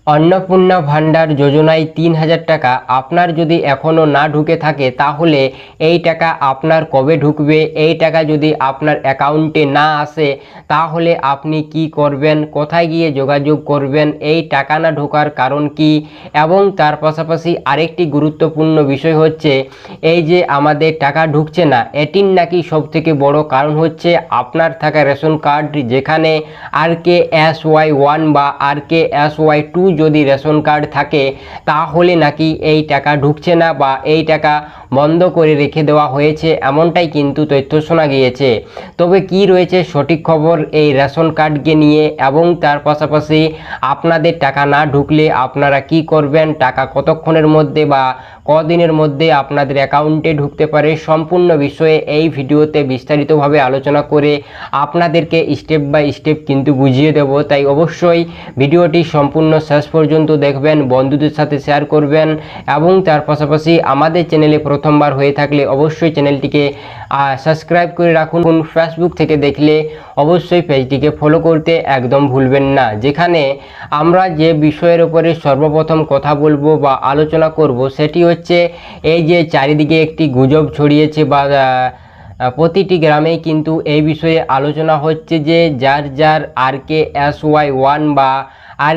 অন্নপূর্ণা ভান্ডার যোজনায় ৩,০০০ টাকা আপনার যদি এখনও না ঢুকে থাকে তাহলে এই টাকা আপনার কবে ঢুকবে, এই টাকা যদি আপনার অ্যাকাউন্টে না আসে তাহলে আপনি কি করবেন, কোথায় গিয়ে যোগাযোগ করবেন, এই টাকা না ঢোকার কারণ কি, এবং তার পাশাপাশি আরেকটি গুরুত্বপূর্ণ বিষয় হচ্ছে এই যে আমাদের টাকা ঢুকছে না, এটির নাকি সবথেকে বড় কারণ হচ্ছে আপনার থাকা রেশন কার্ড, যেখানে RKSY1 বা RKSY2 যদি রেশন কার্ড থাকে তাহলে নাকি এই টাকা ঢুকছে না বা এই টাকা বন্ধ করে রেখে দেওয়া হয়েছে, এমনটাই কিন্তু তথ্য শোনা গিয়েছে। তবে কি রয়েছে সঠিক খবর এই রেশন কার্ডকে নিয়ে, এবং তার পাশাপাশি আপনাদের টাকা না ঢুকলে আপনারা কি করবেন, টাকা কতক্ষণের মধ্যে বা কদিনের মধ্যে আপনাদের অ্যাকাউন্টে ঢুকতে পারে, সম্পূর্ণ বিষয়ে এই ভিডিওতে বিস্তারিতভাবে আলোচনা করে আপনাদেরকে স্টেপ বাই স্টেপ কিন্তু বুঝিয়ে দেব। তাই অবশ্যই ভিডিওটি সম্পূর্ণ শেষ পর্যন্ত দেখবেন, বন্ধুদের সাথে শেয়ার করবেন, এবং তার পাশাপাশি আমাদের চ্যানেলে প্রথমবার হয়ে থাকলে অবশ্যই চ্যানেলটিকে সাবস্ক্রাইব করে রাখুন। ফেসবুক থেকে দেখলে অবশ্যই পেজটিকে ফলো করতে একদম ভুলবেন না। যেখানে আমরা যে বিষয়ের উপরে সর্বপ্রথম কথা বলবো বা আলোচনা করব সেটি হচ্ছে এই যে চারিদিকে একটি গুজব ছড়িয়েছে বা প্রতিটি গ্রামেই কিন্তু এই বিষয়ে আলোচনা হচ্ছে যে যার যার RKSY1 বা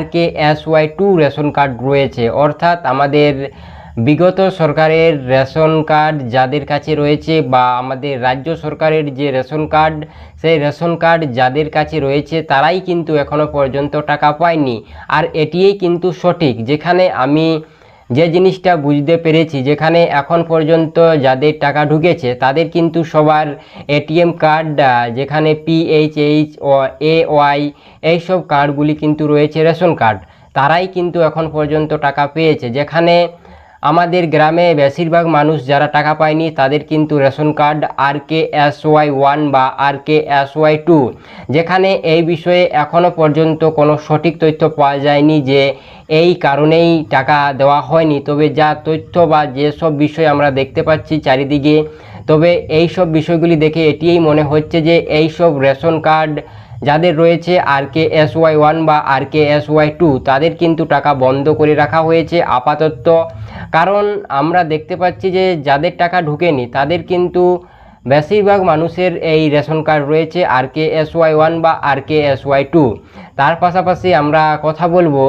RKSY2 রেশন কার্ড রয়েছে, অর্থাৎ আমাদের বিগত সরকারের রেশন কার্ড যাদের কাছে রয়েছে বা আমাদের রাজ্য সরকারের যে রেশন কার্ড, সেই রেশন কার্ড যাদের কাছে রয়েছে তারাই কিন্তু এখনও পর্যন্ত টাকা পায়নি। আর এটিই কিন্তু সঠিক, যেখানে আমি যে জিনিসটা বুঝতে পেরেছি, যেখানে এখন পর্যন্ত যাদের টাকা ঢুকেছে তাদের কিন্তু সবার ATM কার্ড, যেখানে PHH ও AY এইসব কার্ডগুলি কিন্তু রয়েছে রেশন কার্ড, তারাই কিন্তু এখন পর্যন্ত টাকা পেয়েছে। যেখানে আমাদের গ্রামে বেশিরভাগ মানুষ যারা টাকা পায়নি তাদের কিন্তু রেশন কার্ড RKSY1 বা RKSY2, যেখানে এই বিষয়ে এখনও পর্যন্ত কোনো সঠিক তথ্য পাওয়া যায়নি যে এই কারণেই টাকা দেওয়া হয়নি। তবে যা তথ্য বা যেসব বিষয় আমরা দেখতে পাচ্ছি চারিদিকে, তবে এই সব বিষয়গুলি দেখে এটিই মনে হচ্ছে যে এই সব রেশন কার্ড যাদের রয়েছে RKSY1 বা RKSY2 তাদের কিন্তু টাকা বন্ধ করে রাখা হয়েছে আপাতত। কারণ আমরা দেখতে পাচ্ছি যে যাদের টাকা ঢুকেনি তাদের কিন্তু বেশিরভাগ মানুষের এই রেশন কার্ড রয়েছে RKSY1 বা RKSY2। তার পাশাপাশি আমরা কথা বলবো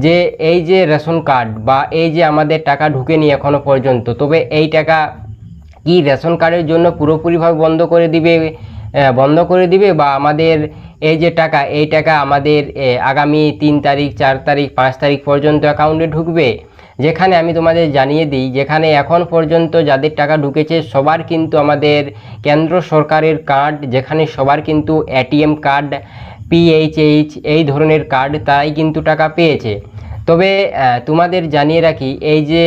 যে এই যে রেশন কার্ড বা এই যে আমাদের টাকা ঢুকেনি এখনো পর্যন্ত, তবে এই টাকা কি রেশন কার্ডের জন্য পুরোপুরিভাবে বন্ধ করে দিবে বা আমাদের এই যে টাকা, এই টাকা আমাদের আগামী 3 তারিখ 4 তারিখ 5 তারিখ পর্যন্ত অ্যাকাউন্টে ঢুকবে? যেখানে আমি তোমাদের জানিয়ে দিই, যেখানে এখন পর্যন্ত যাদের টাকা ঢুকেছে সবার কিন্তু আমাদের কেন্দ্র সরকারের কার্ড, যেখানে সবার কিন্তু ATM কার্ড, PHH এই ধরনের কার্ড, তাই কিন্তু টাকা পেয়েছে। তবে তোমাদের জানিয়ে রাখি, এই যে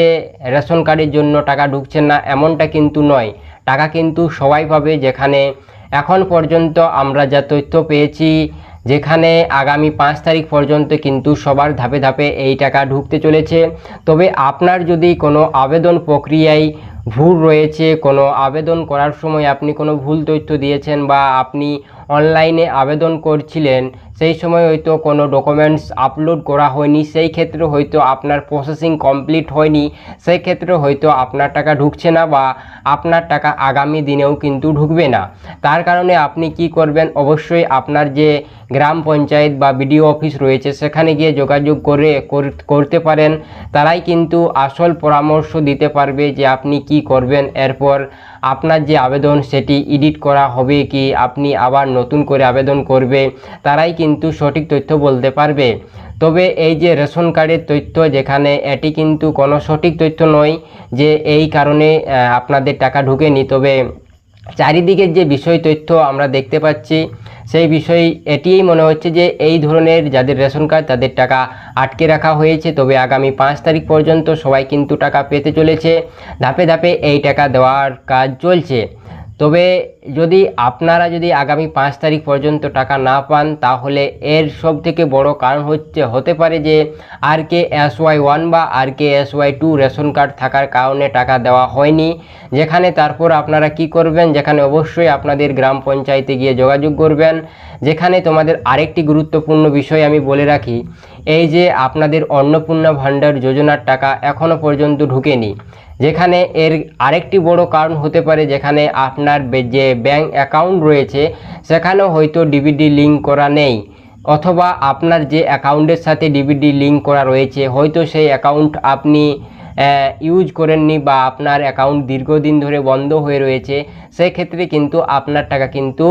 রেশন কার্ডের জন্য টাকা ঢুকছে না এমনটা কিন্তু নয়, টাকা কিন্তু সবাই পাবে। যেখানে এখন পর্যন্ত আমরা যা তথ্য পেয়েছি, যেখানে আগামী 5 তারিখ পর্যন্ত কিন্তু সবার ধাপে ধাপে এই টাকা ঢুকতে চলেছে। তবে আপনার যদি কোনো আবেদন প্রক্রিয়ায় ভুল রয়েছে, কোনো আবেদন করার সময় আপনি কোনো ভুল তথ্য দিয়েছেন বা আপনি অনলাইনে আবেদন করছিলেন সেই সময় হয়তো কোনো ডকুমেন্টস আপলোড করা হয়নি, সেই ক্ষেত্রে হয়তো আপনার প্রসেসিং কমপ্লিট হয়নি, সেই ক্ষেত্রে হয়তো আপনার টাকা ঢুকছে না বা আপনার টাকা আগামী দিনেও কিন্তু ঢুকবে না। তার কারণে আপনি কি করবেন, অবশ্যই আপনার যে গ্রাম পঞ্চায়েত বা BDO অফিস রয়েছে সেখানে গিয়ে যোগাযোগ করতে পারেন। তারাই কিন্তু আসল পরামর্শ দিতে পারবে যে আপনি কি করবেন, এরপর আপনার যে আবেদন সেটি এডিট করা হবে কি আপনি আবার নতুন করে আবেদন করবে, তারাই কিন্তু সঠিক তথ্য বলতে পারবে। তবে এই যে রেশন কার্ডের তথ্য, যেখানে এটি কিন্তু কোনো সঠিক তথ্য নয় যে এই কারণে আপনাদের টাকা ঢুকেনি। তবে চারিদিকের যে বিষয় তথ্য আমরা দেখতে পাচ্ছি সেই বিষয় এটিই মনে হচ্ছে যে এই ধরনের যাদের রেশন কার্ড তাদের টাকা আটকে রাখা হয়েছে। তবে আগামী 5 তারিখ পর্যন্ত সবাই কিন্তু টাকা পেতে চলেছে, ধাপে ধাপে এই টাকা দেওয়ার কাজ চলছে। তবে যদি আপনারা যদি আগামী 5 তারিখ পর্যন্ত টাকা না পান, তাহলে এর সব থেকে বড় কারণ হতে পারে যে RKSY1 বা RKSY2 রেশন কার্ড থাকার কারণে টাকা দেওয়া হয়নি। যেখানে তারপর আপনারা কি করবেন, যেখানে অবশ্যই আপনাদের গ্রাম পঞ্চায়েতে গিয়ে যোগাযোগ করবেন। যেখানে তোমাদের আরেকটি গুরুত্বপূর্ণ বিষয় আমি বলে রাখি, এই যে আপনাদের অন্নপূর্ণা ভাণ্ডার যোজনার টাকা এখনও পর্যন্ত ঢুকেনি। যেখানে এর আরেকটি বড় কারণ হতে পারে, যেখানে আপনার যে ব্যাংক অ্যাকাউন্ট রয়েছে সেখানেও হয়তো ডিবিটি লিঙ্ক করা নেই, অথবা আপনার যে অ্যাকাউন্টের সাথে ডিবিটি লিঙ্ক করা রয়েছে হয়তো সেই অ্যাকাউন্ট আপনি ইউজ করেননি, বা আপনার অ্যাকাউন্ট দীর্ঘদিন ধরে বন্ধ হয়ে রয়েছে। সেই ক্ষেত্রে কিন্তু আপনার টাকা কিন্তু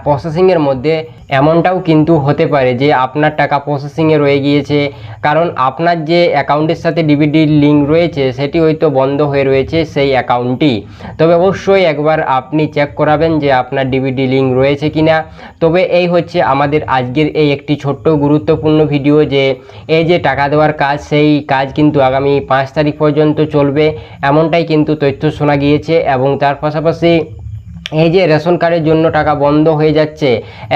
প্রসেসিংয়ের মধ্যে এমনটাও কিন্তু হতে পারে যে আপনার টাকা প্রসেসিংয়ে রয়ে গিয়েছে, কারণ আপনার যে অ্যাকাউন্টের সাথে ডিবিটির লিঙ্ক রয়েছে সেটি হয়তো বন্ধ হয়ে রয়েছে সেই অ্যাকাউন্টটি। তবে অবশ্যই একবার আপনি চেক করাবেন যে আপনার ডিবিটি লিঙ্ক রয়েছে কিনা। তবে এই হচ্ছে আমাদের আজকের এই একটি ছোট্ট গুরুত্বপূর্ণ ভিডিও, যে এই যে টাকা দেওয়ার কাজ, সেই কাজ কিন্তু আগামী 5 তারিখ পর্যন্ত চলবে, এমনটাই কিন্তু তথ্য শোনা গিয়েছে। এবং তার পাশাপাশি এই যে রেশন কার্ডের জন্য টাকা বন্ধ হয়ে যাচ্ছে,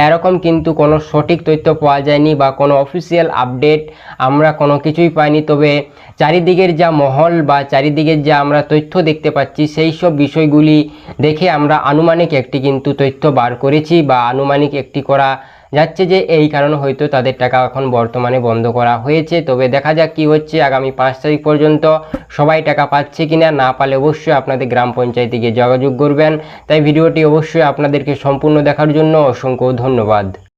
এরকম কিন্তু কোনো সঠিক তথ্য পাওয়া যায়নি, বা কোনো অফিসিয়াল আপডেট আমরা কোনো কিছুই পাইনি। তবে চারিদিকের যা মহল বা চারিদিকের যা আমরা তথ্য দেখতে পাচ্ছি, সেই সব বিষয়গুলি দেখে আমরা আনুমানিক একটি কিন্তু তথ্য বার করেছি, বা আনুমানিক একটি করা যাচ্ছে যে এই কারণে হয়তো তাদের টাকা এখন বর্তমানে বন্ধ করা হয়েছে। তবে দেখা যাক কি হচ্ছে আগামী 5 তারিখ পর্যন্ত সবাই টাকা পাচ্ছে কিনা। না পালে অবশ্যই আপনাদের গ্রাম পঞ্চায়েতে গিয়ে যোগাযোগ করবেন। তাই ভিডিওটি অবশ্যই আপনাদেরকে সম্পূর্ণ দেখার জন্য অসংখ্য ধন্যবাদ।